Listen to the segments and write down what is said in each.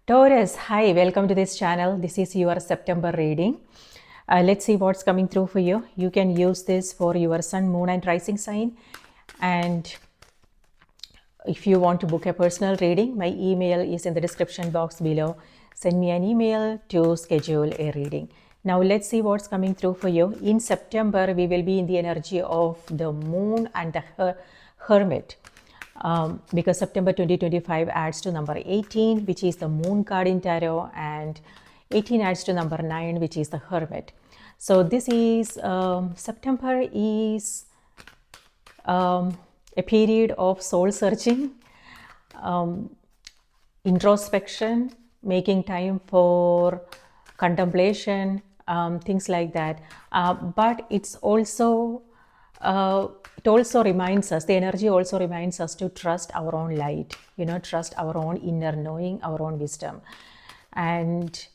Taurus, hi, welcome to this channel. This is your September reading. Let's see what's coming through for you. You can use this for your sun, moon, and rising sign. And if you want to book a personal reading, my email is in the description box below. Send me an email to schedule a reading. Now, let's see what's coming through for you. In September, we will be in the energy of the moon and the hermit. Because September 2025 adds to number 18, which is the moon card in tarot, and 18 adds to number 9, which is the hermit. So this is September is a period of soul searching, introspection, making time for contemplation, things like that. But it's also it also reminds us, the energy also reminds us to trust our own light, trust our own inner knowing, our own wisdom. And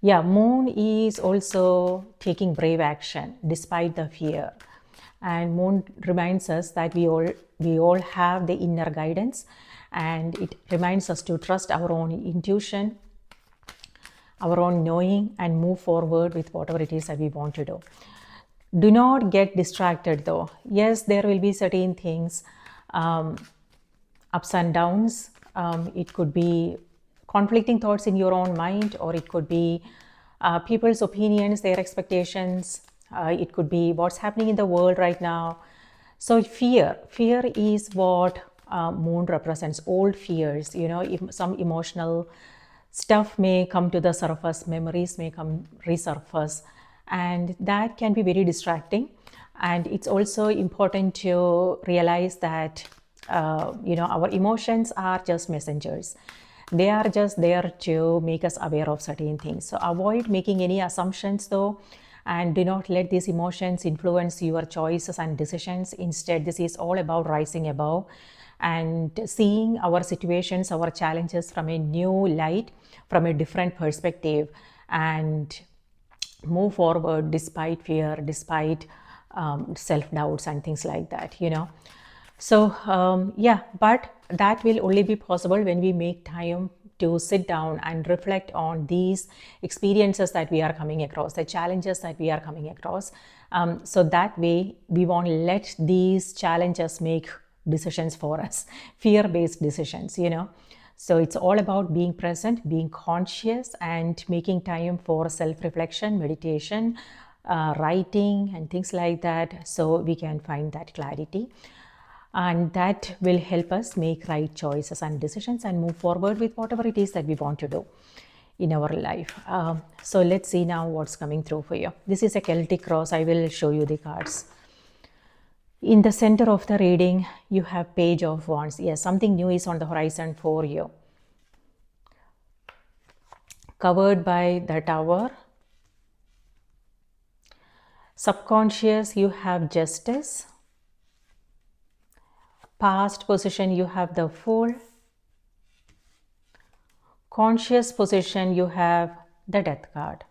yeah, moon is also taking brave action despite the fear. And moon reminds us that we all have the inner guidance, and it reminds us to trust our own intuition, our own knowing, and move forward with whatever it is that we want to do. Do not get distracted though. Yes, there will be certain things, ups and downs. It could be conflicting thoughts in your own mind, or it could be people's opinions, their expectations. It could be what's happening in the world right now. So fear is what moon represents. Old fears, some emotional stuff may come to the surface, memories may come resurface, and that can be very distracting. And it's also important to realize that our emotions are just messengers. They are just there to make us aware of certain things. So avoid making any assumptions though, and do not let these emotions influence your choices and decisions. Instead, this is all about rising above and seeing our situations, our challenges from a new light, from a different perspective, and move forward despite fear, despite self-doubts and things like that, So yeah, but that will only be possible when we make time to sit down and reflect on these experiences that we are coming across, the challenges that we are coming across. So that way we won't let these challenges make decisions for us, fear-based decisions, So it's all about being present, being conscious, and making time for self-reflection, meditation, writing, and things like that, so we can find that clarity. And that will help us make right choices and decisions and move forward with whatever it is that we want to do in our life. So let's see now what's coming through for you. This is a Celtic cross. I will show you the cards. In the center of the reading, you have Page of Wands. Yes, something new is on the horizon for you. Covered by the Tower. Subconscious, you have Justice. Past position, you have the Fool. Conscious position, you have the Death card.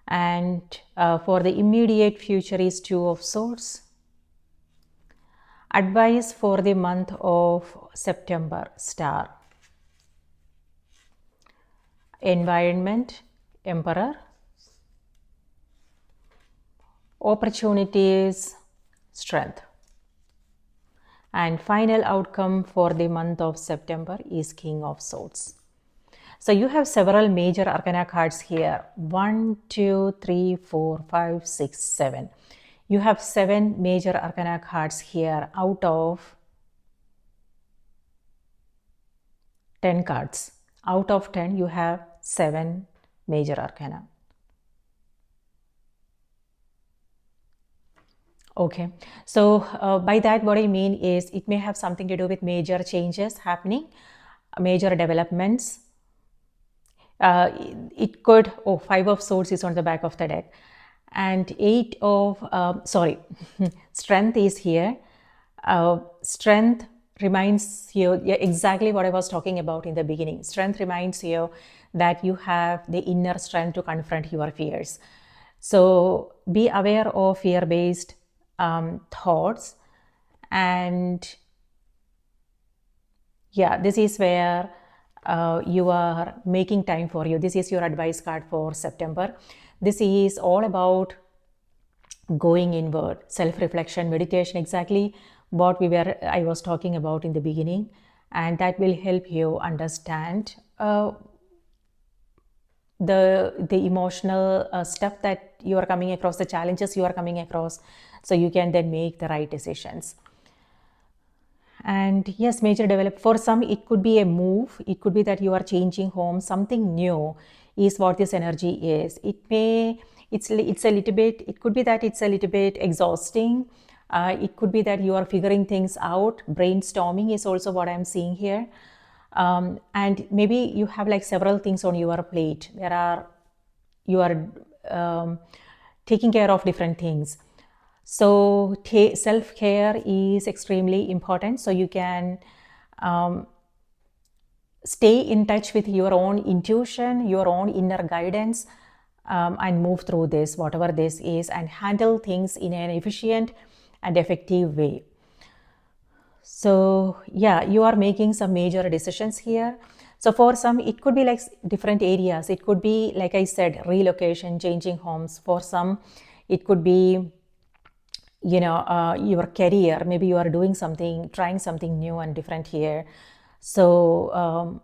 And for the immediate future is Two of Swords. Advice for the month of September, Star. Environment, Emperor. Opportunities, Strength. And final outcome for the month of September is King of Swords. So you have several major arcana cards here. 1, 2, 3, 4, 5, 6, 7. You have 7 major arcana cards here out of 10 cards. Out of 10, you have 7 major arcana. Okay, so by that what I mean is it may have something to do with major changes happening, major developments. It could, 5 of Swords is on the back of the deck, and 8 of, Strength is here. Strength reminds you, exactly what I was talking about in the beginning. Strength reminds you that you have the inner strength to confront your fears. So be aware of fear-based thoughts, and yeah, this is where you are making time for you. This is your advice card for September. This is all about going inward, self-reflection, meditation, exactly what I was talking about in the beginning, and that will help you understand the emotional stuff that you are coming across, the challenges you are coming across, so you can then make the right decisions. And yes, major develop, for some it could be a move, it could be that you are changing home, something new is what this energy is. It's a little bit, it could be that it's a little bit exhausting. It could be that you are figuring things out. Brainstorming is also what I'm seeing here. And maybe you have like several things on your plate. You are taking care of different things. So self-care is extremely important, so you can stay in touch with your own intuition, your own inner guidance, and move through this, whatever this is, and handle things in an efficient and effective way. So yeah, you are making some major decisions here. So for some, it could be like different areas. It could be, like I said, relocation, changing homes. For some, it could be, your career. Maybe you are doing something, trying something new and different here. So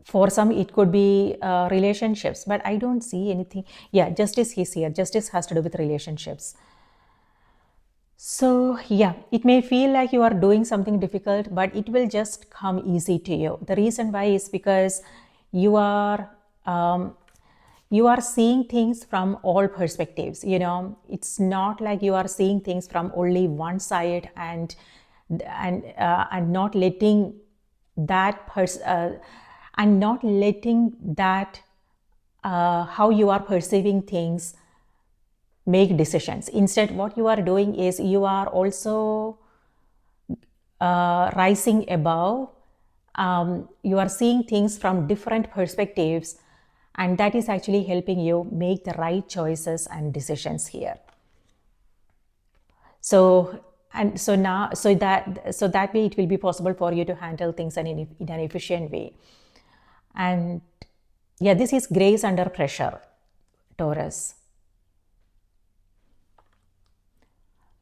for some, it could be relationships, but I don't see anything. Yeah, justice is here. Justice has to do with relationships. So yeah, it may feel like you are doing something difficult, but it will just come easy to you. The reason why is because you are seeing things from all perspectives. It's not like you are seeing things from only one side and not letting that how you are perceiving things make decisions. Instead, what you are doing is you are also rising above. You are seeing things from different perspectives, and that is actually helping you make the right choices and decisions here. So that way it will be possible for you to handle things in an efficient way. And yeah, this is grace under pressure, Taurus.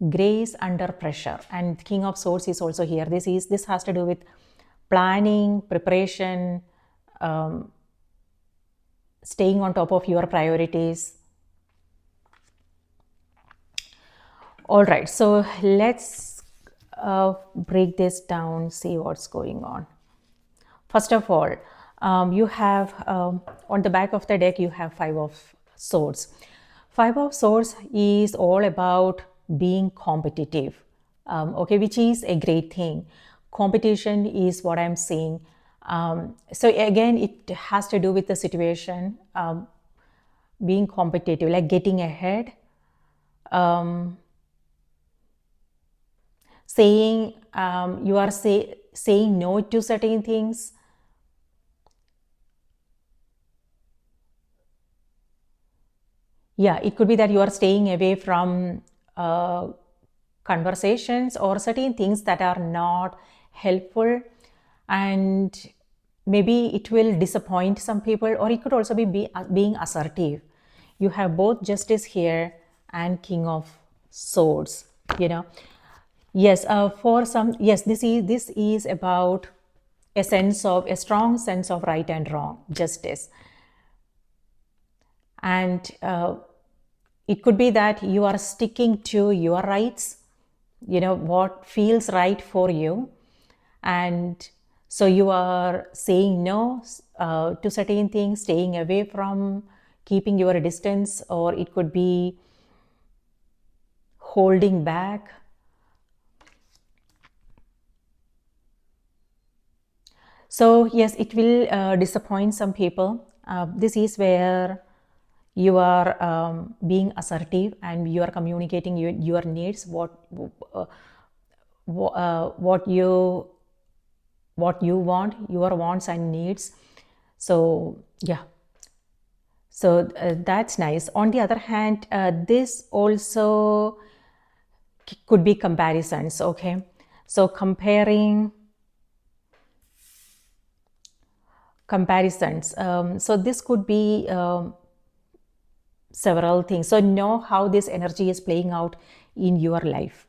Grace under pressure, and King of Swords is also here. This has to do with planning, preparation, staying on top of your priorities. All right, so let's break this down, see what's going on. First of all, you have on the back of the deck, you have Five of Swords. Five of Swords is all about being competitive, okay, which is a great thing. Competition is what I'm seeing. So again, it has to do with the situation, being competitive, like getting ahead, saying you are saying no to certain things. Yeah, it could be that you are staying away from conversations or certain things that are not helpful, and maybe it will disappoint some people, or it could also be being assertive. You have both Justice here and King of Swords. Yes, for some, yes, this is about a strong sense of right and wrong, justice. And it could be that you are sticking to your rights, what feels right for you. And so you are saying no to certain things, staying away from, keeping your distance, or it could be holding back. So yes, it will disappoint some people. This is where you are being assertive and you are communicating your needs, what you want, your wants and needs. So yeah, so that's nice. On the other hand, this also could be comparisons. Okay, so comparing comparisons. So this could be several things. So know how this energy is playing out in your life.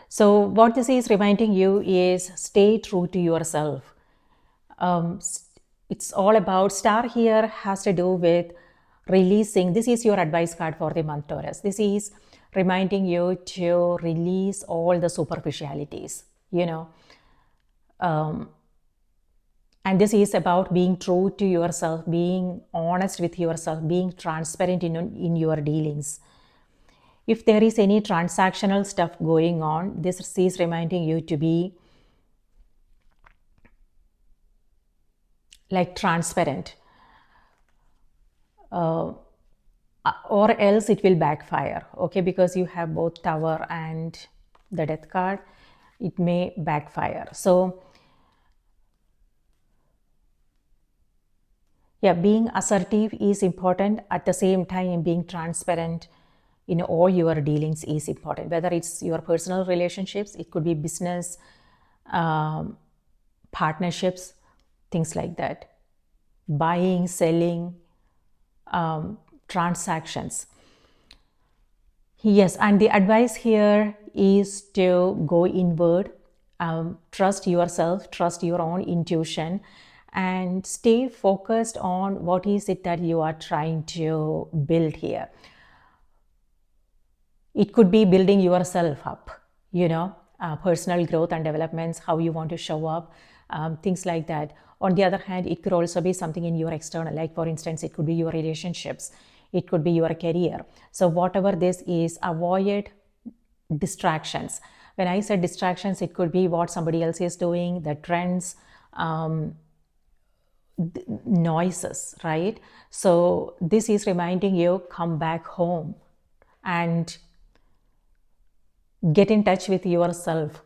So what this is reminding you is stay true to yourself. It's all about, star here has to do with releasing. This is your advice card for the month, Taurus. This is reminding you to release all the superficialities, and this is about being true to yourself, being honest with yourself, being transparent in your dealings. If there is any transactional stuff going on, this is reminding you to be like transparent, or else it will backfire, okay? Because you have both Tower and the Death card, it may backfire. So yeah, being assertive is important. At the same time, being transparent in all your dealings is important, whether it's your personal relationships, it could be business, partnerships, things like that, buying, selling, transactions. Yes, and the advice here is to go inward, trust yourself, trust your own intuition, and stay focused on what is it that you are trying to build here. It could be building yourself up, personal growth and developments, how you want to show up, things like that. On the other hand, it could also be something in your external, like for instance, it could be your relationships, it could be your career. So whatever this is, avoid distractions. When I said distractions, it could be what somebody else is doing, the trends, noises, right? So this is reminding you, come back home and get in touch with yourself.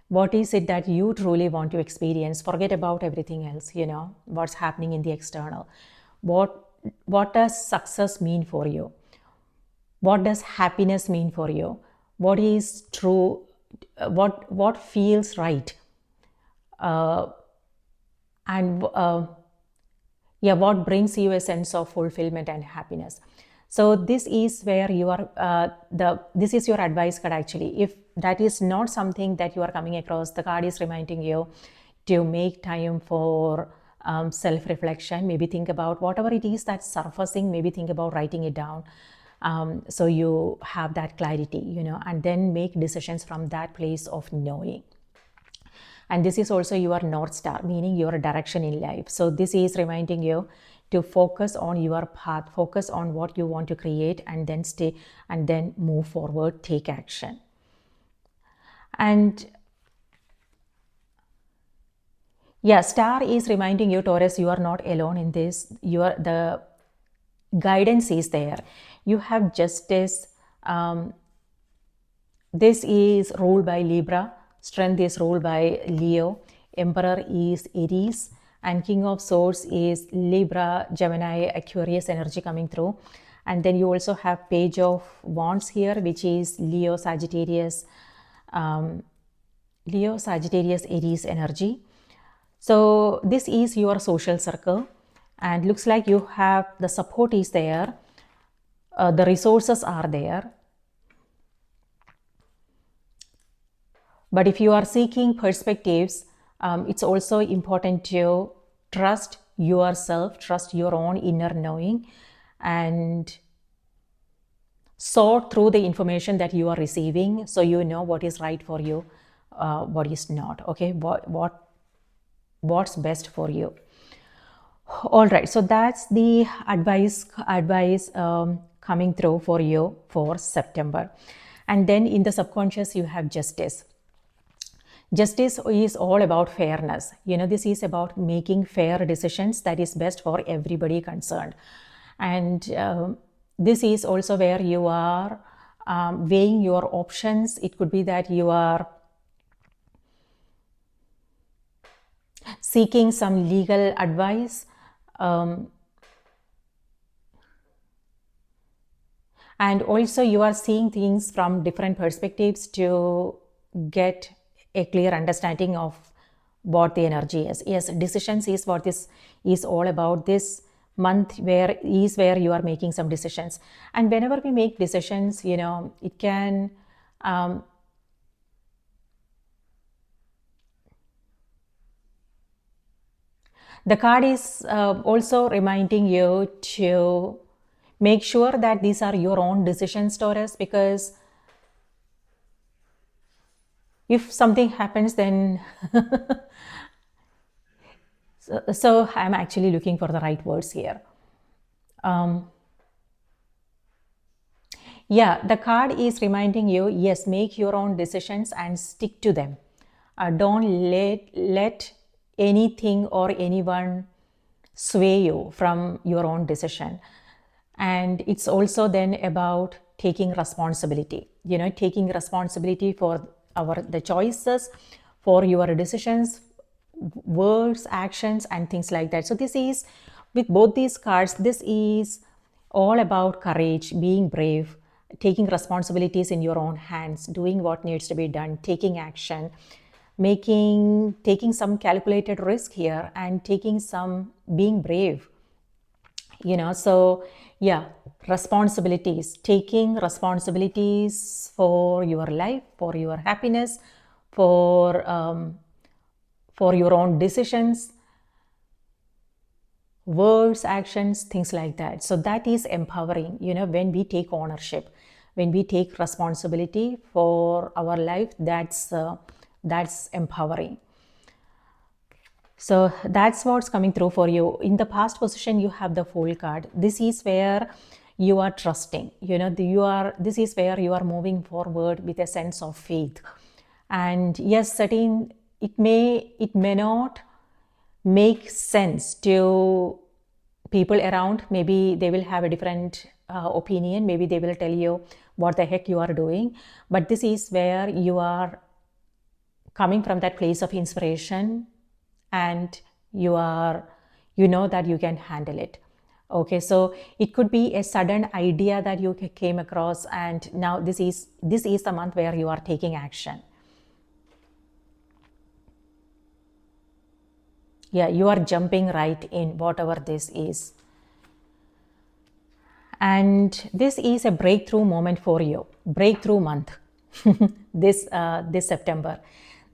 What is it that you truly want to experience? Forget about everything else, what's happening in the external. What does success mean for you? What does happiness mean for you? What is true? What feels right? And yeah, what brings you a sense of fulfillment and happiness? So this is where you are, this is your advice card actually. If that is not something that you are coming across, the card is reminding you to make time for self-reflection. Maybe think about whatever it is that's surfacing, maybe think about writing it down. So you have that clarity, and then make decisions from that place of knowing. And this is also your North Star, meaning your direction in life. So this is reminding you to focus on your path, focus on what you want to create, and then stay and then move forward, take action. And yeah, Star is reminding you, Taurus, you are not alone in this. The guidance is there. You have Justice. This is ruled by Libra. Strength is ruled by Leo. Emperor is Aries. And King of Swords is Libra, Gemini, Aquarius energy coming through. And then you also have Page of Wands here, which is Leo, Sagittarius, Aries energy. So this is your social circle, and looks like you have the support is there, the resources are there. But if you are seeking perspectives, it's also important to trust yourself, trust your own inner knowing, and sort through the information that you are receiving, so you know what is right for you, what is not. Okay, what's best for you. All right, so that's the advice coming through for you for September. And then in the subconscious, you have Justice. Justice is all about fairness. This is about making fair decisions that is best for everybody concerned. And this is also where you are weighing your options. It could be that you are seeking some legal advice. And also you are seeing things from different perspectives to get a clear understanding of what the energy is. Yes, decisions is what this is all about. This month where you are making some decisions, and whenever we make decisions, it can the card is also reminding you to make sure that these are your own decisions, Taurus, because if something happens, then so I'm actually looking for the right words here. Yeah, the card is reminding you, yes, make your own decisions and stick to them. Don't let anything or anyone sway you from your own decision. And it's also then about taking responsibility, taking responsibility for the choices, for your decisions, words, actions, and things like that. So this is, with both these cards, this is all about courage, being brave, taking responsibilities in your own hands, doing what needs to be done, taking action, taking some calculated risk here, and being brave. So yeah, responsibilities, taking responsibilities for your life, for your happiness, for your own decisions, words, actions, things like that. So that is empowering, when we take ownership, when we take responsibility for our life, that's empowering. So that's what's coming through for you. In the past position, you have the Fool card. This is where you are trusting, this is where you are moving forward with a sense of faith. And yes, it may not make sense to people around. Maybe they will have a different opinion. Maybe they will tell you what the heck you are doing. But this is where you are coming from that place of inspiration, and you know that you can handle it. Okay, so it could be a sudden idea that you came across, and now this is the month where you are taking action. Yeah, you are jumping right in whatever this is. And this is a breakthrough moment for you, breakthrough month. This September,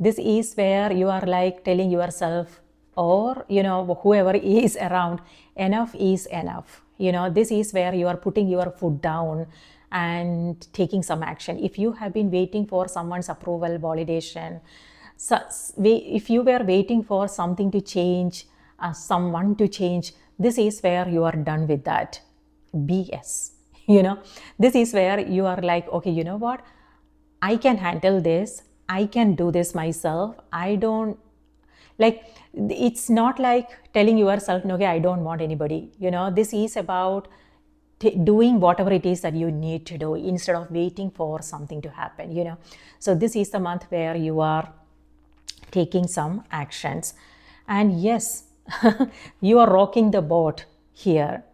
this is where you are like telling yourself, or whoever is around, enough is enough. This is where you are putting your foot down and taking some action. If you have been waiting for someone's approval, validation, so if you were waiting for something to change, someone to change, this is where you are done with that BS. This is where you are like, okay, you know what, I can handle this, I can do this myself. I don't like, it's not like telling yourself, okay, I don't want anybody. This is about doing whatever it is that you need to do instead of waiting for something to happen. So this is the month where you are taking some actions. And yes, you are rocking the boat here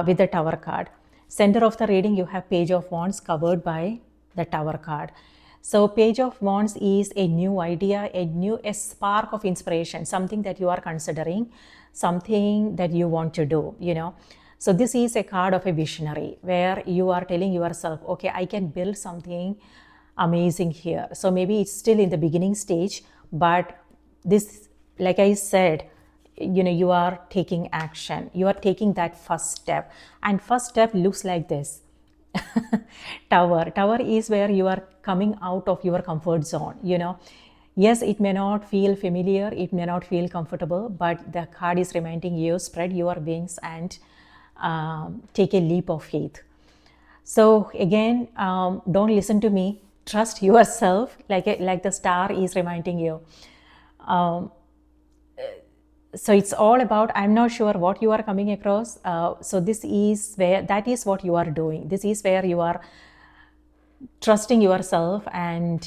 with the Tower card. Center of the reading, you have Page of Wands covered by the Tower card. So Page of Wands is a new idea, a spark of inspiration, something that you are considering, something that you want to do, So this is a card of a visionary where you are telling yourself, okay, I can build something amazing here. So maybe it's still in the beginning stage, but this, like I said, you are taking action. You are taking that first step, and first step looks like this. Tower is where you are coming out of your comfort zone. Yes, it may not feel familiar, it may not feel comfortable, but the card is reminding you, spread your wings and take a leap of faith. So again, don't listen to me, trust yourself, like the star is reminding you. So it's all about, I'm not sure what you are coming across. So this is that is what you are doing. This is where you are trusting yourself and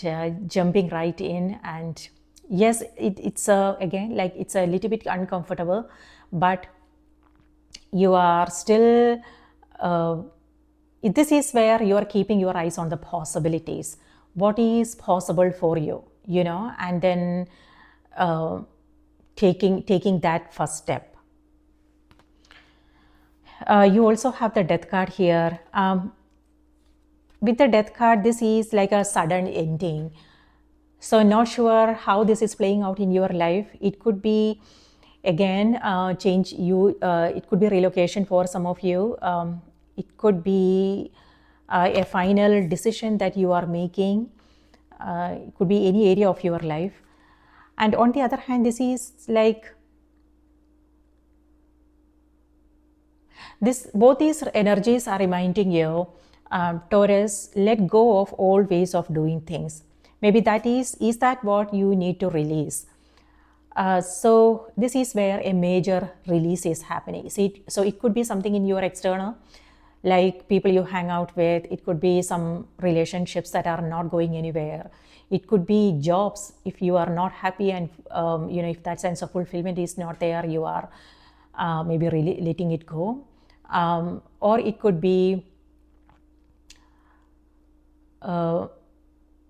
jumping right in. And yes, it's again, like, it's a little bit uncomfortable, but you are still this is where you are keeping your eyes on the possibilities. What is possible for you, and then uh, taking that first step. You also have the death card here. With the death card, this is like a sudden ending. So not sure how this is playing out in your life. It could be, again, change you. It could be relocation for some of you. It could be a final decision that you are making. It could be any area of your life. And on the other hand, this is like both these energies are reminding you, Taurus, let go of old ways of doing things. Maybe that is that what you need to release? So this is where a major release is happening. So it could be something in your external, like people you hang out with. It could be some relationships that are not going anywhere. It could be jobs. If you are not happy and if that sense of fulfillment is not there, you are maybe really letting it go. Or it could be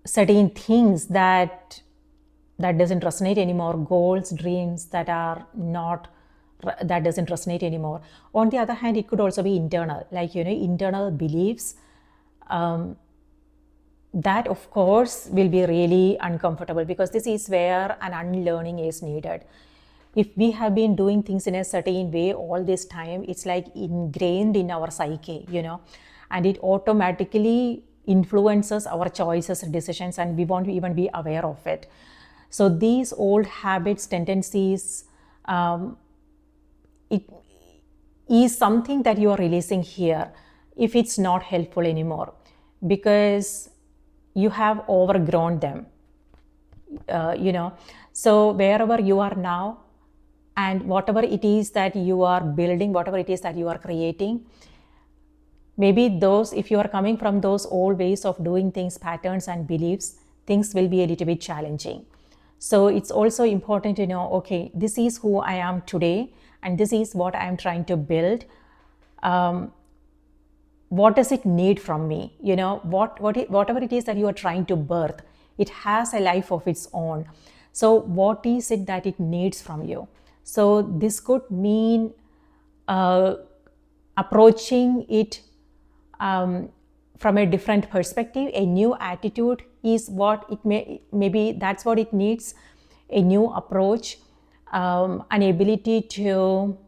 certain things that doesn't resonate anymore, goals, dreams that doesn't resonate anymore. On the other hand, it could also be internal, like internal beliefs that of course will be really uncomfortable, because this is where an unlearning is needed. If we have been doing things in a certain way all this time, it's like ingrained in our psyche, and it automatically influences our choices, decisions, and we won't even be aware of it. So these old habits, tendencies, it is something that you are releasing here if it's not helpful anymore, because you have overgrown them. So wherever you are now, and whatever it is that you are building, whatever it is that you are creating, maybe those, if you are coming from those old ways of doing things, patterns and beliefs, things will be a little bit challenging. So it's also important to know, okay, this is who I am today, and this is what I am trying to build. What does it need from me? Whatever it is that you are trying to birth, it has a life of its own. So what is it that it needs from you? So this could mean approaching it from a different perspective. A new attitude is what it maybe that's what it needs. A new approach, an ability to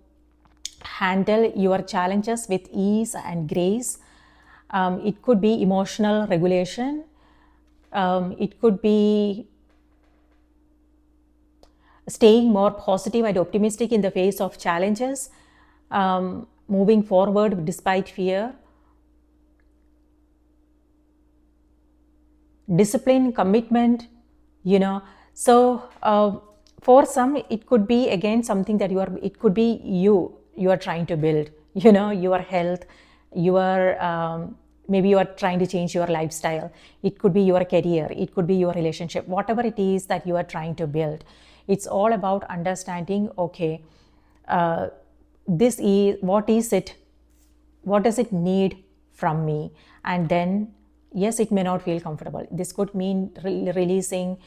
handle your challenges with ease and grace. It could be emotional regulation. It could be staying more positive and optimistic in the face of challenges, moving forward despite fear. Discipline, commitment, So for some, it could be again something that it could be you are trying to build, your health, maybe you are trying to change your lifestyle. It could be your career, it could be your relationship, whatever it is that you are trying to build. It's all about understanding, okay, this is, what does it need from me? And then, yes, it may not feel comfortable. This could mean releasing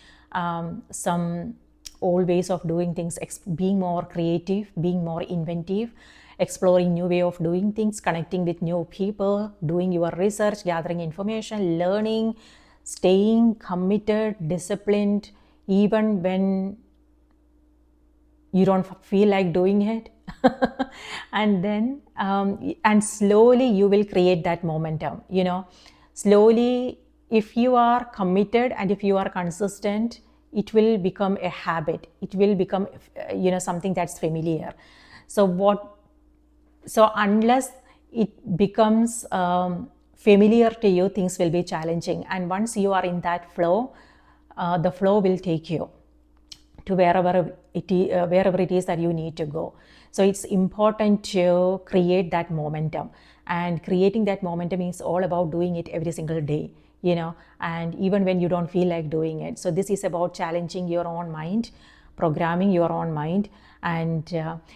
some old ways of doing things, being more creative, being more inventive, exploring new way of doing things, connecting with new people, doing your research, gathering information, learning, staying committed, disciplined, even when you don't feel like doing it. And then and slowly you will create that momentum. Slowly, if you are committed and if you are consistent, it will become a habit. It will become something that's familiar. So unless it becomes familiar to you, things will be challenging. And once you are in that flow, the flow will take you to wherever it is that you need to go. So it's important to create that momentum, and creating that momentum is all about doing it every single day, and even when you don't feel like doing it. So this is about challenging your own mind, programming your own mind, and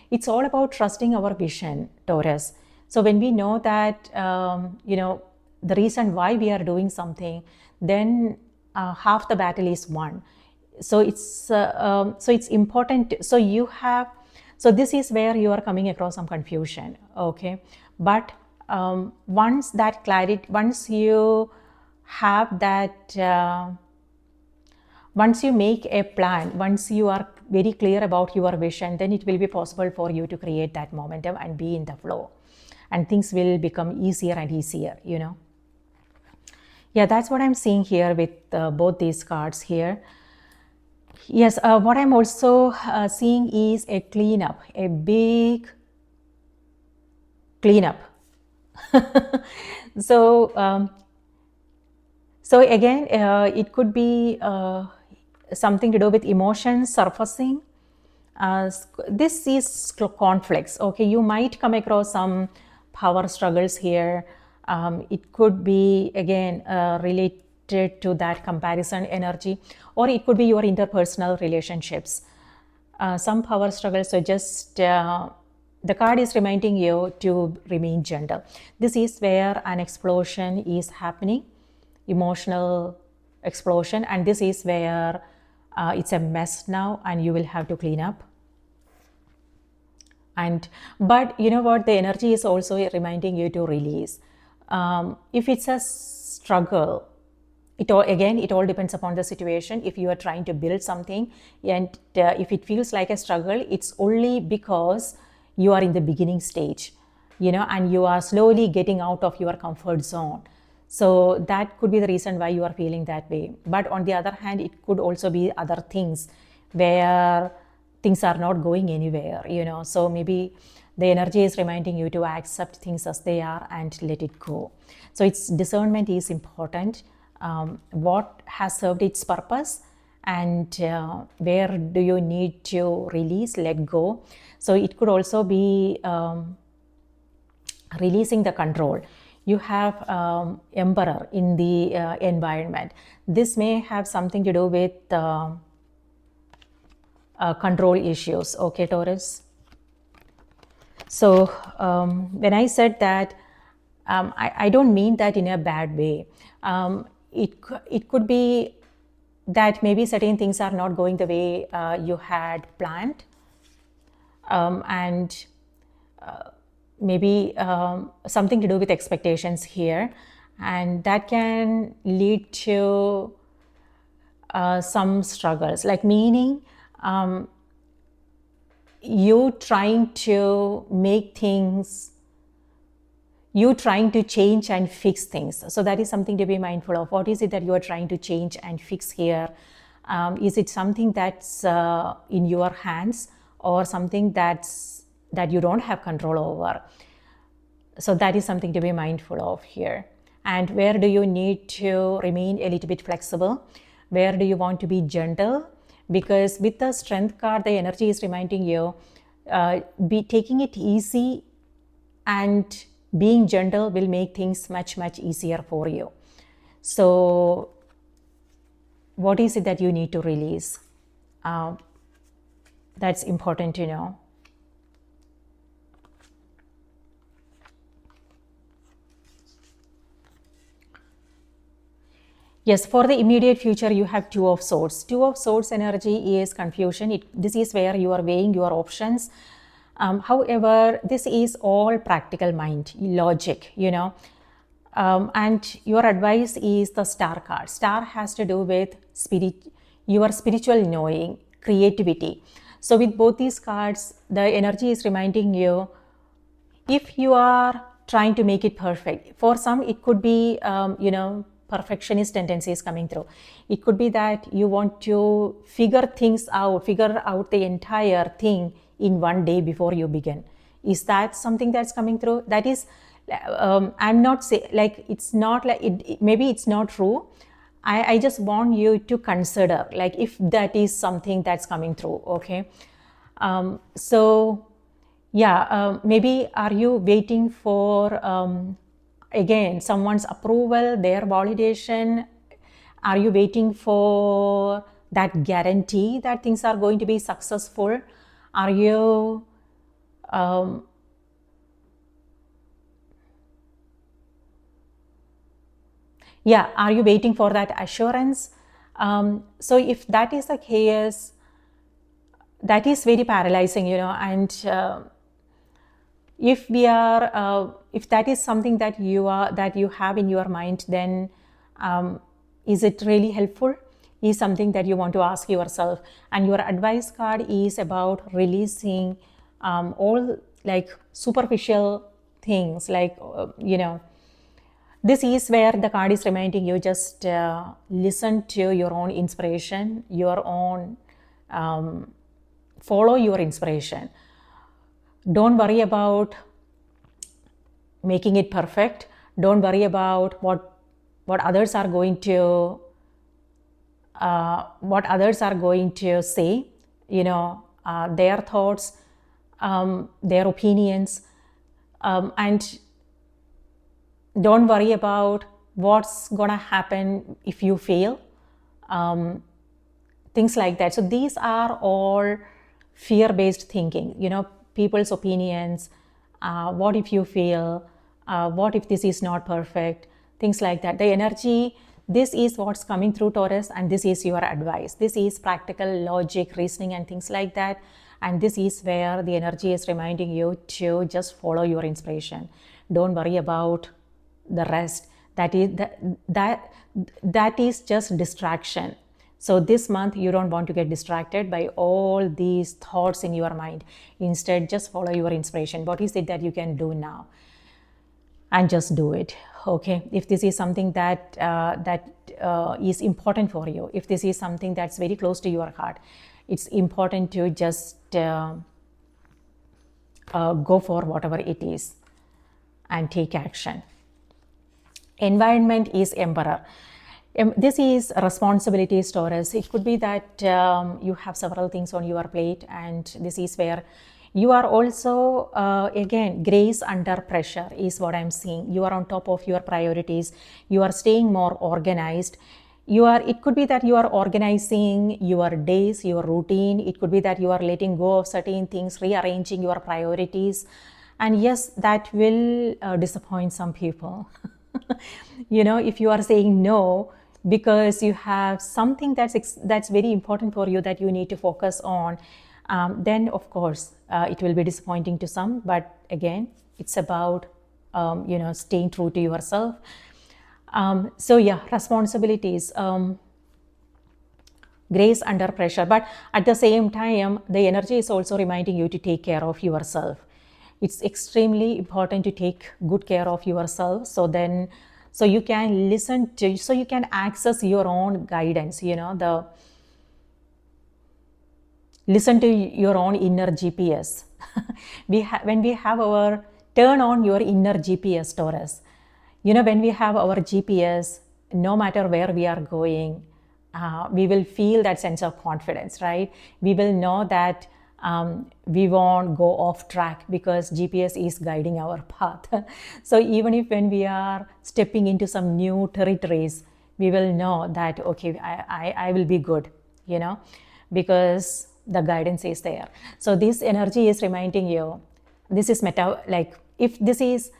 it's all about trusting our vision, Taurus. So when we know that the reason why we are doing something, then half the battle is won. So it's important. So this is where you are coming across some confusion, okay? But once that clarity, once you have that, once you make a plan, once you are very clear about your vision, then it will be possible for you to create that momentum and be in the flow, and things will become easier and easier, you know. Yeah, that's what I'm seeing here with both these cards here. Yes, what I'm also seeing is a cleanup, a big cleanup. so so again, it could be something to do with emotions surfacing. This is conflicts, okay? You might come across some power struggles here. It could be again related to that comparison energy, or it could be your interpersonal relationships. Some power struggles. So just the card is reminding you to remain gentle. This is where an explosion is happening, emotional explosion, and this is where it's a mess now and you will have to clean up. And but you know what, the energy is also reminding you to release. If it's a struggle, it all depends upon the situation. If you are trying to build something and if it feels like a struggle, it's only because you are in the beginning stage, you know, and you are slowly getting out of your comfort zone. So that could be the reason why you are feeling that way. But on the other hand, it could also be other things where things are not going anywhere, you know. So maybe the energy is reminding you to accept things as they are and let it go. So its discernment is important. What has served its purpose, and where do you need to release, let go. So it could also be releasing the control. You have emperor in the environment. This may have something to do with control issues, okay, Taurus? So when I said that, I don't mean that in a bad way. It could be that maybe certain things are not going the way you had planned, and maybe something to do with expectations here, and that can lead to some struggles, like meaning you trying to make things, you trying to change and fix things. So that is something to be mindful of. What is it that you are trying to change and fix here? Is it something that's in your hands, or something that you don't have control over? So that is something to be mindful of here. And where do you need to remain a little bit flexible? Where do you want to be gentle? Because with the strength card, the energy is reminding you, be taking it easy and being gentle will make things much, much easier for you. So what is it that you need to release? That's important to know. Yes, for the immediate future, you have Two of Swords. Two of Swords energy is confusion. This is where you are weighing your options. However, this is all practical mind, logic, you know. And your advice is the Star card. Star has to do with your spiritual knowing, creativity. So with both these cards, the energy is reminding you, if you are trying to make it perfect, for some it could be you know, perfectionist tendencies coming through. It could be that you want to figure out the entire thing in one day before you begin. Is that something that's coming through? That is, I'm not saying, like, it's not like maybe it's not true. I just want you to consider, like, if that is something that's coming through, okay? So yeah, maybe are you waiting for again someone's approval, their validation? Are you waiting for that guarantee that things are going to be successful? Are you Yeah, are you waiting for that assurance? So if that is the case, that is very paralyzing, and if that is something that you have in your mind, then is it really helpful, is something that you want to ask yourself. And your advice card is about releasing all like superficial things, like this is where the card is reminding you, just listen to your own inspiration, your own follow your inspiration. Don't worry about making it perfect. Don't worry about what others are going to say, their thoughts, their opinions, and don't worry about what's gonna happen if you fail, things like that. So these are all fear-based thinking, people's opinions, what if you fail, what if this is not perfect, things like that. The energy, this is what's coming through, Taurus, and this is your advice. This is practical logic, reasoning, and things like that. And this is where the energy is reminding you to just follow your inspiration. Don't worry about the rest. That is just distraction. So this month you don't want to get distracted by all these thoughts in your mind. Instead, just follow your inspiration. What is it that you can do now? And just do it. Okay, if this is something that is important for you, if this is something that's very close to your heart, it's important to just go for whatever it is and take action. Environment is Emperor. This is responsibilities, Taurus. It could be that you have several things on your plate, and this is where you are also, again, grace under pressure is what I'm seeing. You are on top of your priorities. You are staying more organized. It could be that you are organizing your days, your routine. It could be that you are letting go of certain things, rearranging your priorities. And yes, that will disappoint some people. If you are saying no because you have something that's very important for you that you need to focus on, then of course it will be disappointing to some. But again, it's about staying true to yourself. So yeah, responsibilities, grace under pressure. But at the same time, the energy is also reminding you to take care of yourself. It's extremely important to take good care of yourself, so you can so you can access your own guidance, listen to your own inner GPS. When we have turn on your inner GPS, Taurus. When we have our GPS, no matter where we are going, we will feel that sense of confidence, right? We will know that we won't go off track because GPS is guiding our path. So even if when we are stepping into some new territories, we will know that, okay, I will be good, because the guidance is there. So this energy is reminding you, this is like if this is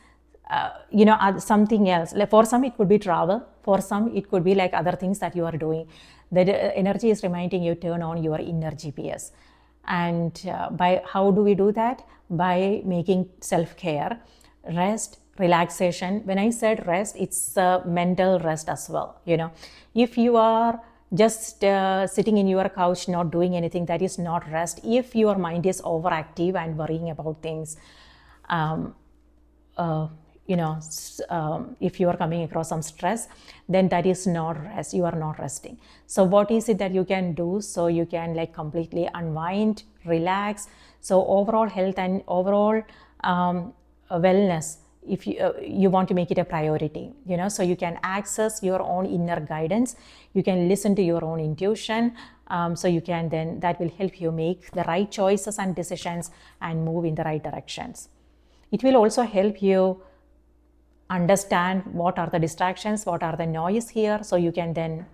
something else, like for some it could be travel, for some it could be like other things that you are doing. The energy is reminding you, turn on your inner GPS. And by how do we do that? By making self-care, rest, relaxation. When I said rest, it's mental rest as well. If you are just sitting in your couch not doing anything, that is not rest. If your mind is overactive and worrying about things, if you are coming across some stress, then that is not rest. You are not resting. So what is it that you can do so you can like completely unwind, relax? So overall health and overall wellness, if you want to make it a priority, so you can access your own inner guidance, you can listen to your own intuition, so you can then, that will help you make the right choices and decisions and move in the right directions. It will also help you understand what are the distractions, what are the noise here, so you can then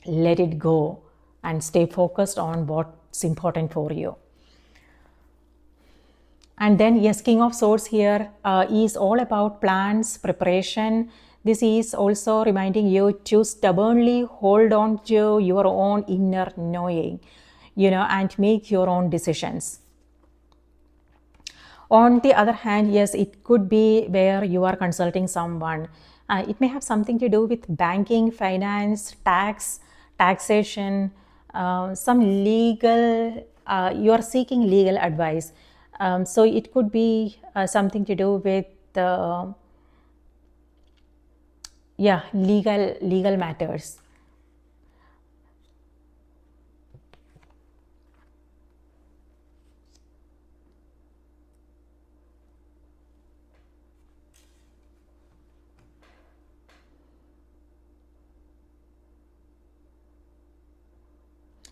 let it go and stay focused on what's important for you. And then yes, King of Swords here is all about plans, preparation, This is also reminding you to stubbornly hold on to your own inner knowing, and make your own decisions. On the other hand, yes, it could be where you are consulting someone. It may have something to do with banking, finance, taxation, some legal, you are seeking legal advice. So it could be something to do with, legal matters.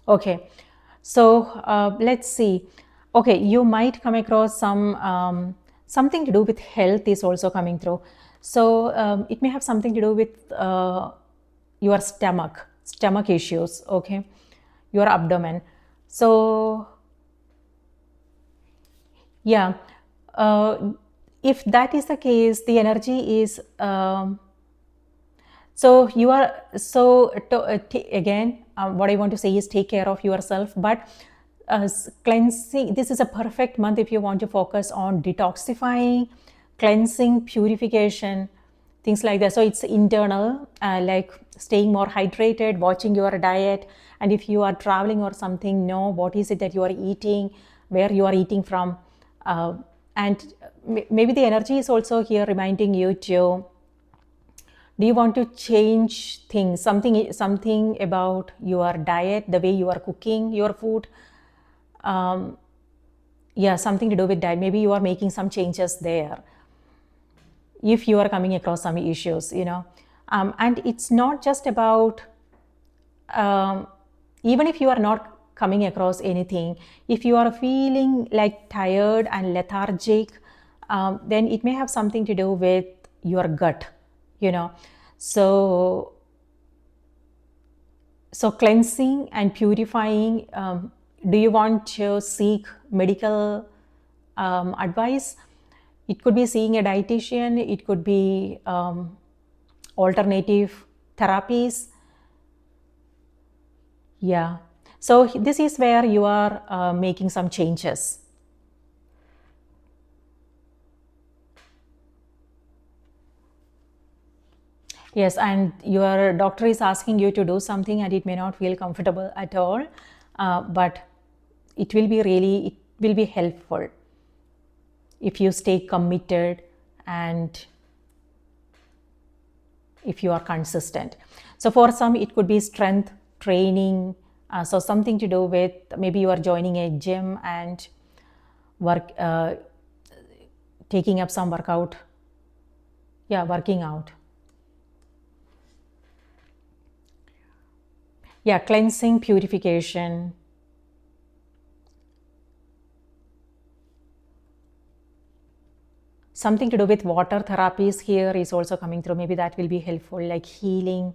Okay, so let's see. Okay, you might come across something to do with health is also coming through. So it may have something to do with your stomach issues. Okay, your abdomen. So yeah, uh, if that is the case, the energy is. So you are so again, what I want to say is take care of yourself, but cleansing, this is a perfect month if you want to focus on detoxifying, cleansing, purification, things like that. So it's internal, like staying more hydrated, watching your diet, and if you are traveling or something, know what is it that you are eating, where you are eating from, and maybe the energy is also here reminding you to, do you want to change things, something about your diet, the way you are cooking your food? Yeah, something to do with that. Maybe you are making some changes there if you are coming across some issues, and it's not just about, um, even if you are not coming across anything, if you are feeling like tired and lethargic, then it may have something to do with your gut, so cleansing and purifying. Do you want to seek medical advice? It could be seeing a dietitian, it could be alternative therapies. Yeah, so this is where you are making some changes. Yes, and your doctor is asking you to do something and it may not feel comfortable at all, but it will be helpful if you stay committed and if you are consistent. So for some, it could be strength training. So something to do with, maybe you are joining a gym and taking up some workout. Yeah, working out. Yeah, cleansing, purification. Something to do with water therapies here is also coming through. Maybe that will be helpful, like healing,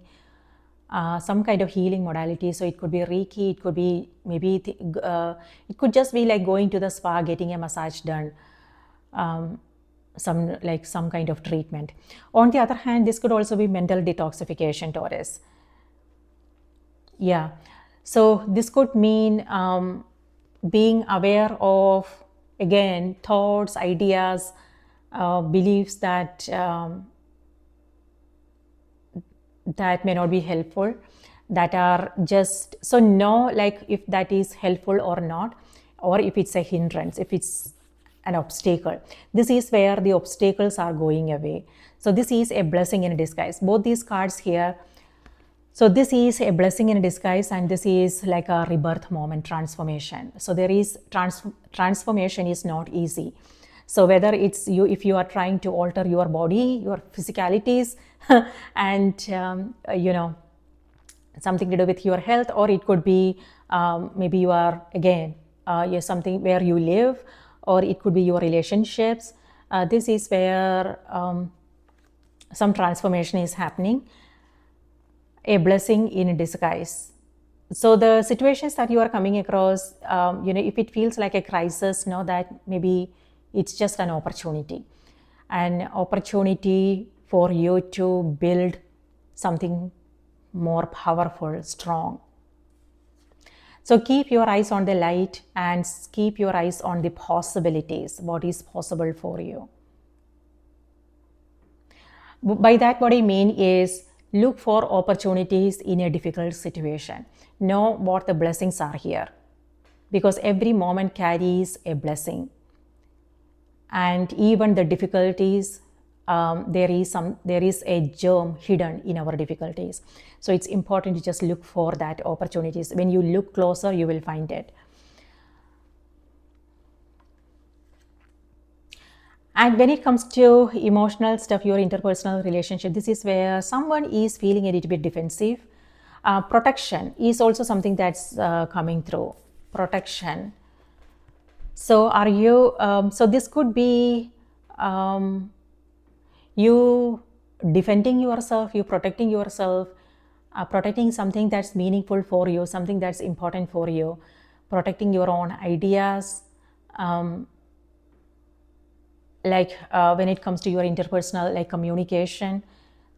some kind of healing modality. So it could be Reiki, it could be maybe, it could just be like going to the spa, getting a massage done, some kind of treatment. On the other hand, this could also be mental detoxification, Taurus. Yeah. So this could mean being aware of, again, thoughts, ideas, beliefs that may not be helpful, that are just, so know like if that is helpful or not, or if it's a hindrance, if it's an obstacle. This is where the obstacles are going away. So this is a blessing in disguise. Both these cards here. So this is a blessing in disguise, and this is like a rebirth moment, transformation. So there is transformation is not easy. So whether it's you, if you are trying to alter your body, your physicalities, and something to do with your health, or it could be maybe you are, again, something where you live, or it could be your relationships. This is where some transformation is happening, a blessing in disguise. So the situations that you are coming across, if it feels like a crisis, know that maybe it's just an opportunity for you to build something more powerful, strong. So keep your eyes on the light and keep your eyes on the possibilities, what is possible for you. By that, what I mean is look for opportunities in a difficult situation. Know what the blessings are here, because every moment carries a blessing. And even the difficulties, there is a germ hidden in our difficulties. So it's important to just look for that opportunities. When you look closer, you will find it. And when it comes to emotional stuff, your interpersonal relationship, this is where someone is feeling a little bit defensive. Protection is also something that's coming through. Protection. So are you, so this could be you defending yourself, you protecting yourself, protecting something that's meaningful for you, something that's important for you, protecting your own ideas. When it comes to your interpersonal communication,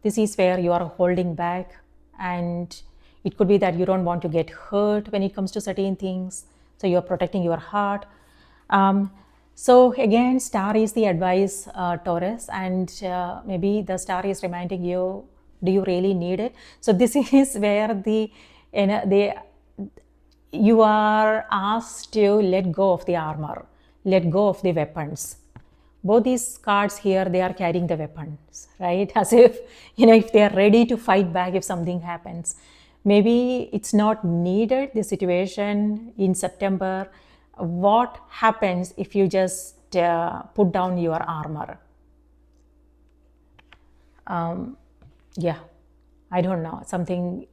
this is where you are holding back, and it could be that you don't want to get hurt when it comes to certain things, so you're protecting your heart. So again, star is the advice, Taurus, and maybe the star is reminding you, do you really need it? So this is where you are asked to let go of the armor, let go of the weapons. Both these cards here, they are carrying the weapons, right? As if, if they are ready to fight back if something happens. Maybe it's not needed, the situation in September. What happens if you just put down your armor? Yeah, I don't know, something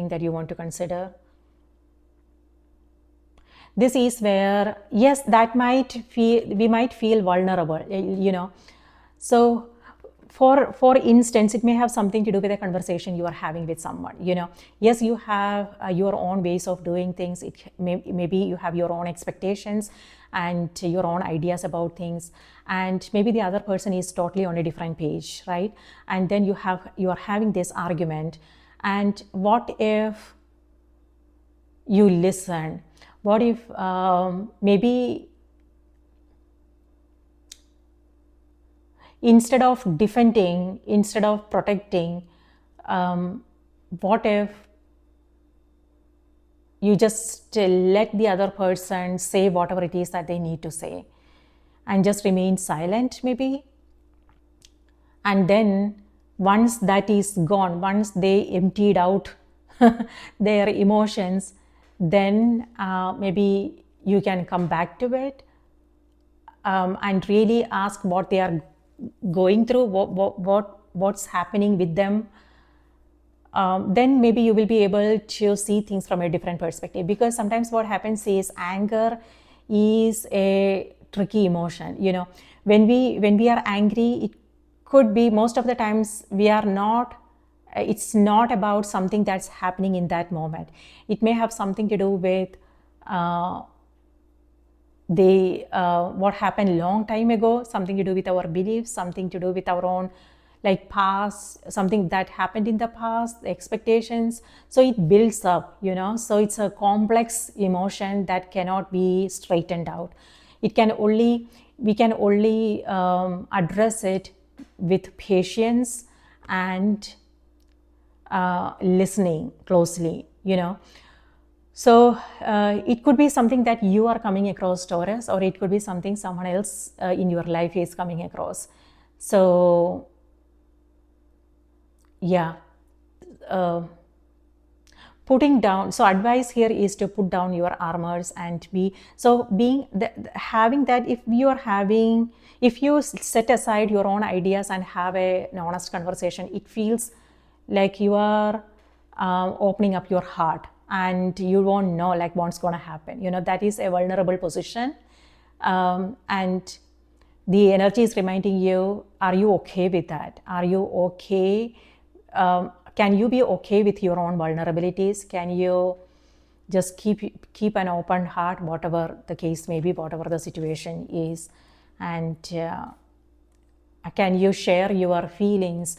that you want to consider. This is where, yes, we might feel vulnerable, So for instance, it may have something to do with a conversation you are having with someone, Yes, you have your own ways of doing things. Maybe you have your own expectations and your own ideas about things, and maybe the other person is totally on a different page, right? And then you are having this argument, and what if you listen? What if maybe instead of defending, instead of protecting, what if you just let the other person say whatever it is that they need to say and just remain silent maybe? And then once that is gone, once they emptied out their emotions, then maybe you can come back to it and really ask what they are going through, what's happening with them. Then maybe you will be able to see things from a different perspective, because sometimes what happens is anger is a tricky emotion. When we are angry, it could be, most of the times we are not, it's not about something that's happening in that moment. It may have something to do with what happened long time ago, something to do with our beliefs, something to do with our own past, something that happened in the past, the expectations. So it builds up, so it's a complex emotion that cannot be straightened out. We can only address it with patience and listening closely, So it could be something that you are coming across, Taurus, or it could be something someone else in your life is coming across. So yeah, putting down, so advice here is to put down your armors and having that, if you set aside your own ideas and have an honest conversation, it feels like you are opening up your heart, and you won't know what's going to happen. That is a vulnerable position, and the energy is reminding you, are you okay with that? Are you okay? Can you be okay with your own vulnerabilities? Can you just keep an open heart, whatever the case may be, whatever the situation is, and Can you share your feelings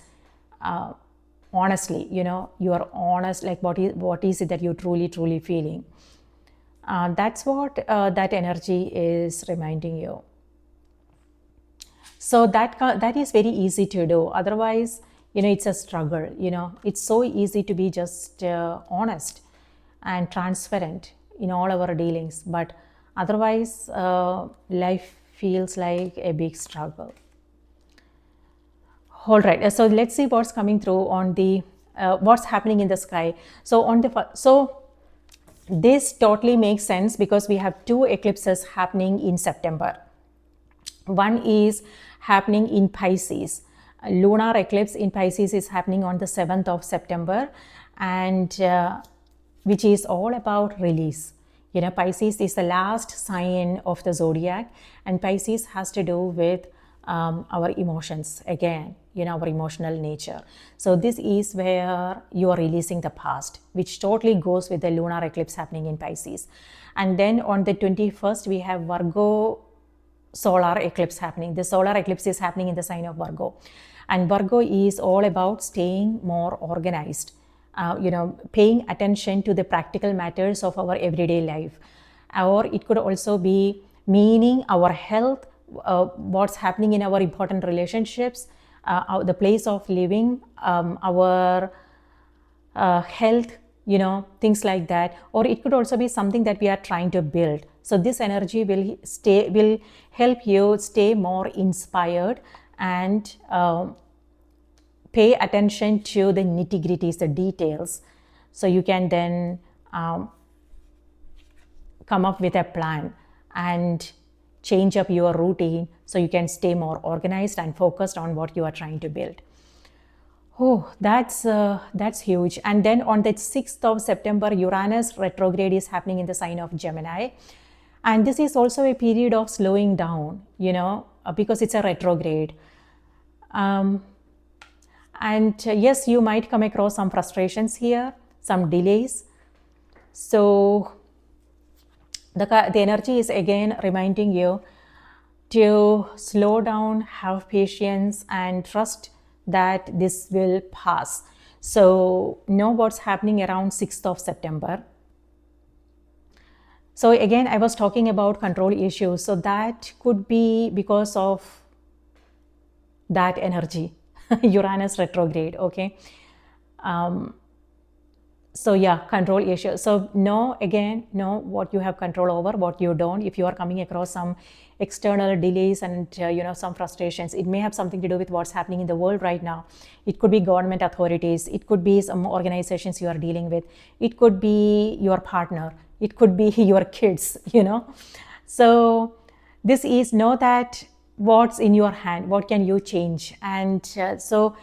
honestly? You are honest, like what is it that you're truly feeling? That's what that energy is reminding you. So that is very easy to do. Otherwise, it's a struggle. It's so easy to be just honest and transparent in all our dealings, but otherwise life feels like a big struggle. All right, so let's see what's coming through on the what's happening in the sky. So this totally makes sense because we have two eclipses happening in September. One is happening in Pisces. A lunar eclipse in Pisces is happening on the 7th of September, and which is all about release. Pisces is the last sign of the zodiac, and Pisces has to do with our emotions again, our emotional nature. So this is where you are releasing the past, which totally goes with the lunar eclipse happening in Pisces. And then on the 21st, we have Virgo solar eclipse happening. The solar eclipse is happening in the sign of Virgo. And Virgo is all about staying more organized, paying attention to the practical matters of our everyday life. Or it could also be meaning our health, what's happening in our important relationships, the place of living, our health, things like that. Or it could also be something that we are trying to build. So this energy will help you stay more inspired and pay attention to the nitty-gritties, the details, so you can then come up with a plan and change up your routine so you can stay more organized and focused on what you are trying to build. Oh, that's huge. And then on the 6th of September, Uranus retrograde is happening in the sign of Gemini. And this is also a period of slowing down, because it's a retrograde. Yes, you might come across some frustrations here, some delays. So the energy is again reminding you to slow down, have patience, and trust that this will pass. So know what's happening around 6th of September. So again, I was talking about control issues. So that could be because of that energy, Uranus retrograde, okay? So yeah, control issues. So know what you have control over, what you don't. If you are coming across some external delays and some frustrations, it may have something to do with what's happening in the world right now. It could be government authorities, it could be some organizations you are dealing with, it could be your partner, it could be your kids, So this is, know that what's in your hand, what can you change. And so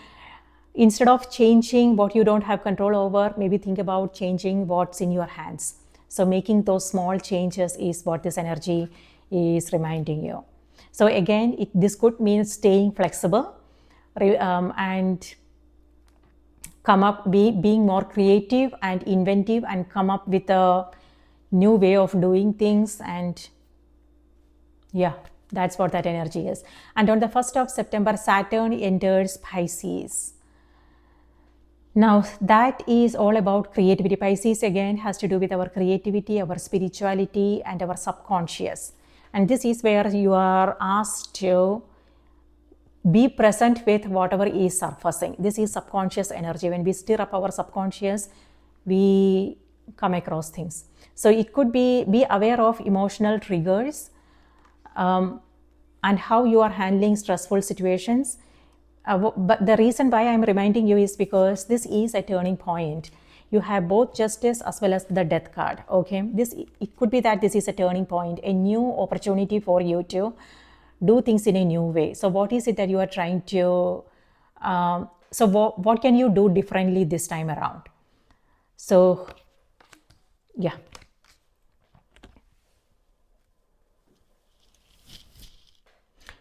instead of changing what you don't have control over, maybe think about changing what's in your hands. So making those small changes is what this energy is reminding you. So again, this could mean staying flexible and being more creative and inventive and come up with a new way of doing things. And yeah, that's what that energy is. And on the 1st of September, Saturn enters Pisces. Now that is all about creativity. Pisces again has to do with our creativity, our spirituality, and our subconscious. And this is where you are asked to be present with whatever is surfacing. This is subconscious energy. When we stir up our subconscious, we come across things. So it could be aware of emotional triggers and how you are handling stressful situations. But the reason why I'm reminding you is because this is a turning point. You have both justice as well as the death card. Okay, it could be that this is a turning point, a new opportunity for you to do things in a new way. So what is it that you are trying to? So what can you do differently this time around? So yeah.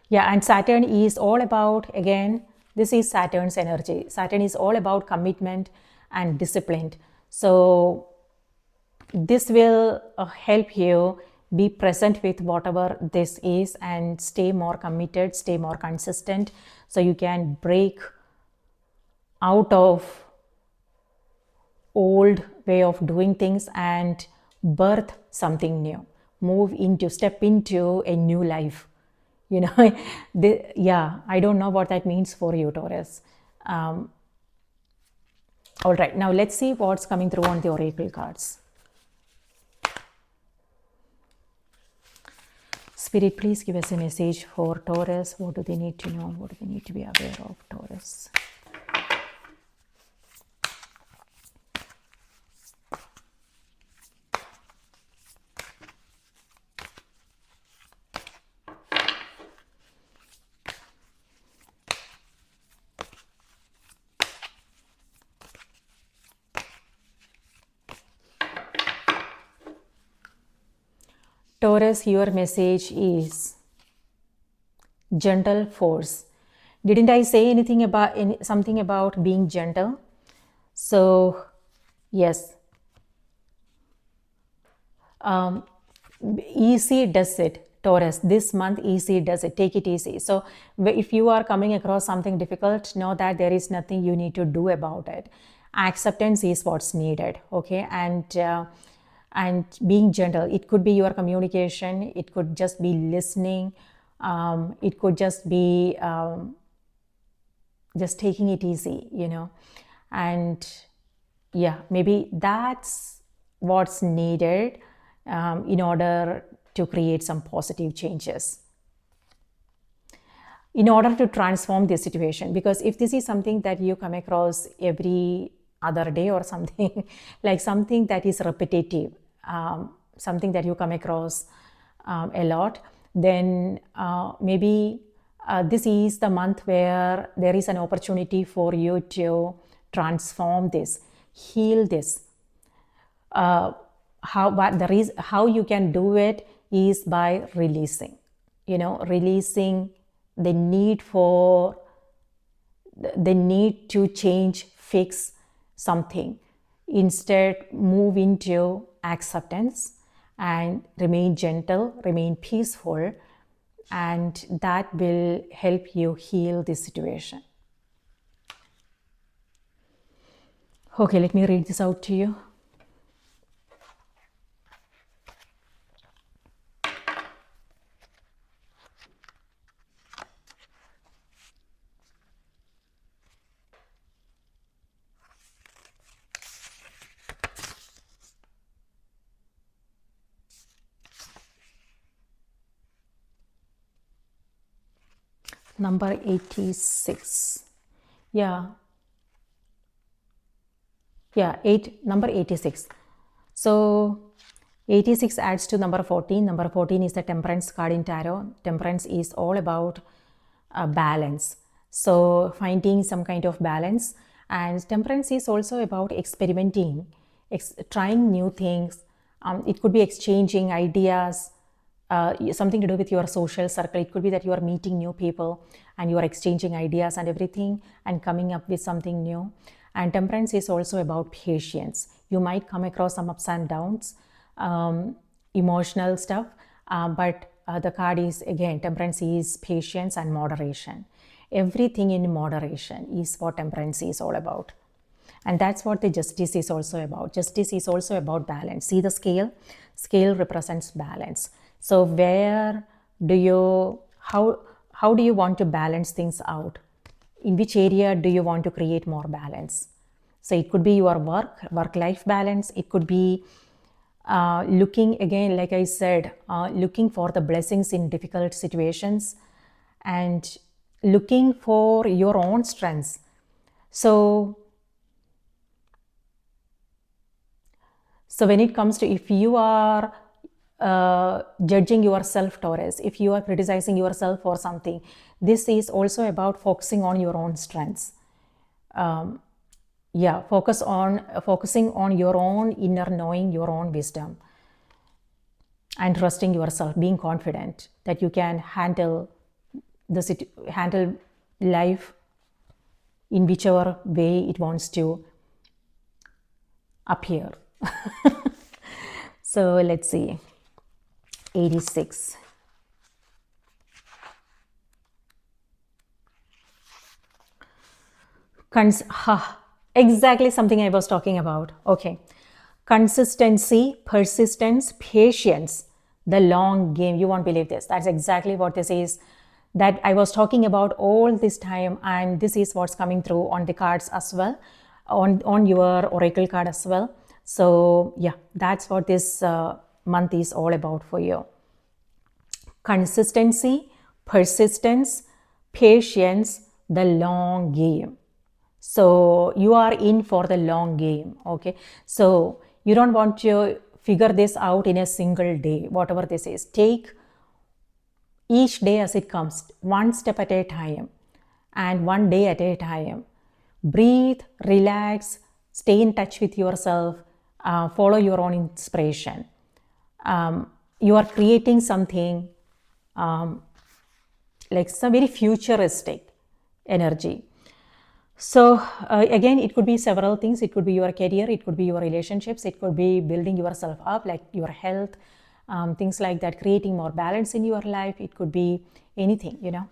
Yeah, and Saturn is all about, again, this is Saturn's energy. Saturn is all about commitment and discipline. So this will help you be present with whatever this is and stay more committed, stay more consistent, so you can break out of old way of doing things and birth something new, step into a new life. Yeah, I don't know what that means for you, Taurus. All right, now let's see what's coming through on the oracle cards. Spirit, please give us a message for Taurus. What do they need to know? What do they need to be aware of, Taurus? Taurus, your message is gentle force. Didn't I say anything about something about being gentle? So, yes. Easy does it, Taurus. This month, easy does it. Take it easy. So, if you are coming across something difficult, know that there is nothing you need to do about it. Acceptance is what's needed, okay? And being gentle. It could be your communication. It could just be listening. It could just be just taking it easy, and yeah, maybe that's what's needed in order to create some positive changes, in order to transform this situation. Because if this is something that you come across every other day or something, like something that is repetitive, something that you come across a lot, then maybe this is the month where there is an opportunity for you to transform this, heal this. How you can do it is by releasing, releasing the need to change, fix something. Instead, move into acceptance and remain gentle, remain peaceful, and that will help you heal this situation. Okay, let me read this out to you. Number 86. Yeah, number 86. So 86 adds to number 14. Number 14 is the Temperance card in tarot. Temperance is all about balance. So finding some kind of balance. And temperance is also about experimenting, trying new things. It could be exchanging ideas, something to do with your social circle. It could be that you are meeting new people and you are exchanging ideas and everything and coming up with something new. And temperance is also about patience. You might come across some ups and downs, emotional stuff, but the card is, again, temperance is patience and moderation. Everything in moderation is what temperance is all about. And that's what the justice is also about. Justice is also about balance. See the scale? Scale represents balance. So how do you want to balance things out? In which area do you want to create more balance? So it could be your work-life balance. It could be looking, again, like I said, looking for the blessings in difficult situations and looking for your own strengths. So when it comes to, if you are judging yourself, Taurus, if you are criticizing yourself for something, this is also about focusing on your own strengths. Focusing on your own inner knowing, your own wisdom, and trusting yourself, being confident that you can handle life in whichever way it wants to appear. So let's see. 86. Exactly something I was talking about. Okay. Consistency, persistence, patience, the long game. You won't believe this. That's exactly what this is that I was talking about all this time, and this is what's coming through on the cards as well, on your oracle card as well. So yeah, that's what this month is all about for you. Consistency, persistence, patience, the long game. So you are in for the long game. Okay, so you don't want to figure this out in a single day, whatever this is. Take each day as it comes, one step at a time and one day at a time. Breathe, relax, stay in touch with yourself, follow your own inspiration. You are creating something like some very futuristic energy. So again, it could be several things. It could be your career, it could be your relationships, it could be building yourself up, like your health, things like that, creating more balance in your life. It could be anything, you know.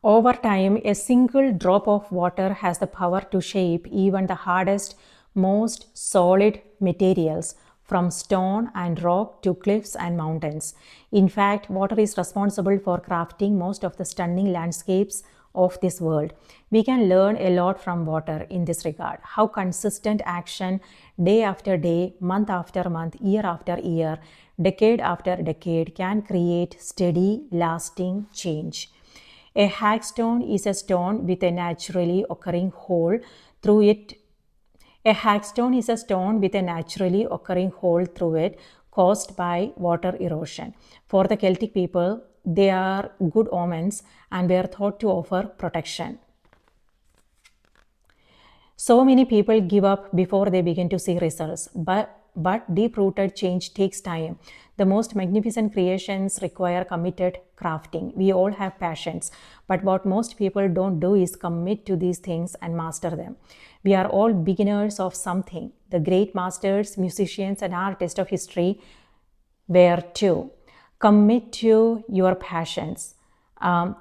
Over time, a single drop of water has the power to shape even the hardest, most solid materials, from stone and rock to cliffs and mountains. In fact, water is responsible for crafting most of the stunning landscapes of this world. We can learn a lot from water in this regard. How consistent action, day after day, month after month, year after year, decade after decade, can create steady, lasting change. A hagstone is a stone with a naturally occurring hole through it. A hagstone is a stone with a naturally occurring hole through it caused by water erosion. For the Celtic people, they are good omens and were thought to offer protection. So many people give up before they begin to see results, but deep-rooted change takes time. The most magnificent creations require committed crafting. We all have passions, but what most people don't do is commit to these things and master them. We are all beginners of something. The great masters, musicians, and artists of history were too. Commit to your passions.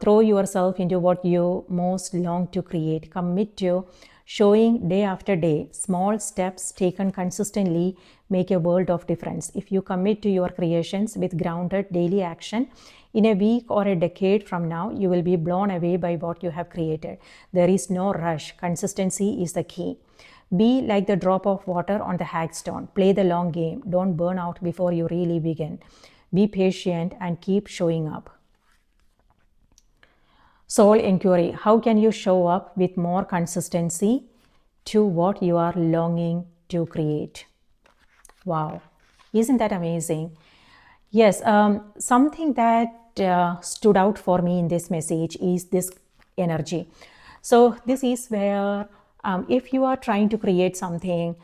Throw yourself into what you most long to create. Commit to showing day after day. Small steps taken consistently make a world of difference. If you commit to your creations with grounded daily action, in a week or a decade from now, you will be blown away by what you have created. There is no rush. Consistency is the key. Be like the drop of water on the hagstone. Play the long game. Don't burn out before you really begin. Be patient and keep showing up. Soul inquiry. How can you show up with more consistency to what you are longing to create? Wow. Isn't that amazing? Yes, something that stood out for me in this message is this energy. So this is where if you are trying to create something,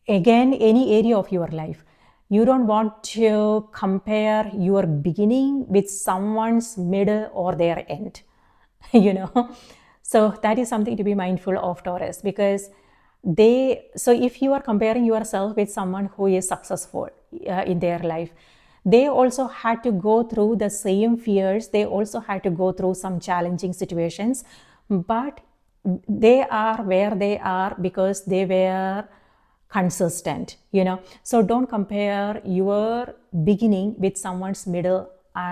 again, any area of your life, you don't want to compare your beginning with someone's middle or their end, you know. So that is something to be mindful of, Taurus, because so if you are comparing yourself with someone who is successful in their life, they also had to go through the same fears, they also had to go through some challenging situations, but they are where they are because they were consistent, you know. So don't compare your beginning with someone's middle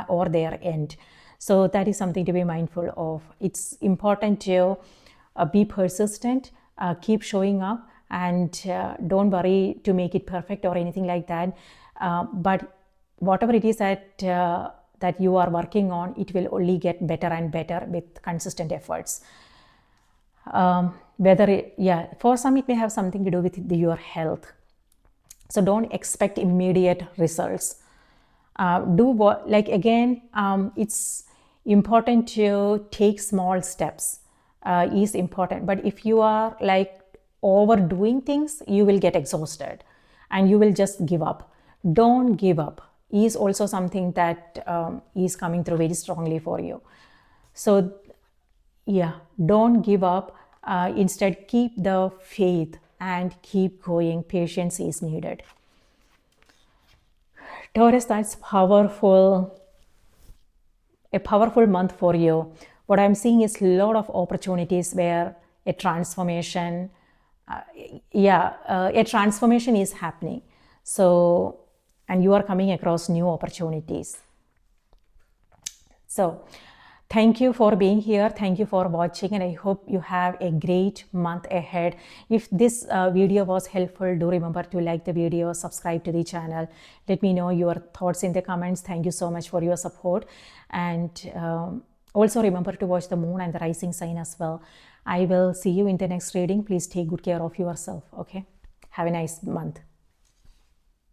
or their end. So that is something to be mindful of. It's important to be persistent, keep showing up, and don't worry to make it perfect or anything like that. But whatever it is that you are working on, it will only get better and better with consistent efforts. For some it may have something to do with your health. So don't expect immediate results. It's important to take small steps, is important. But if you are like overdoing things, you will get exhausted and you will just give up. Don't give up is also something that is coming through very strongly for you. So yeah, don't give up. Instead, keep the faith and keep going. Patience is needed. Taurus, that's powerful, a powerful month for you. What I'm seeing is a lot of opportunities where a transformation, a transformation is happening. So, and you are coming across new opportunities. So, thank you for being here. Thank you for watching, and I hope you have a great month ahead. If this video was helpful, do remember to like the video, subscribe to the channel. Let me know your thoughts in the comments. Thank you so much for your support. And also remember to watch the moon and the rising sign as well. I will see you in the next reading. Please take good care of yourself. Okay. Have a nice month.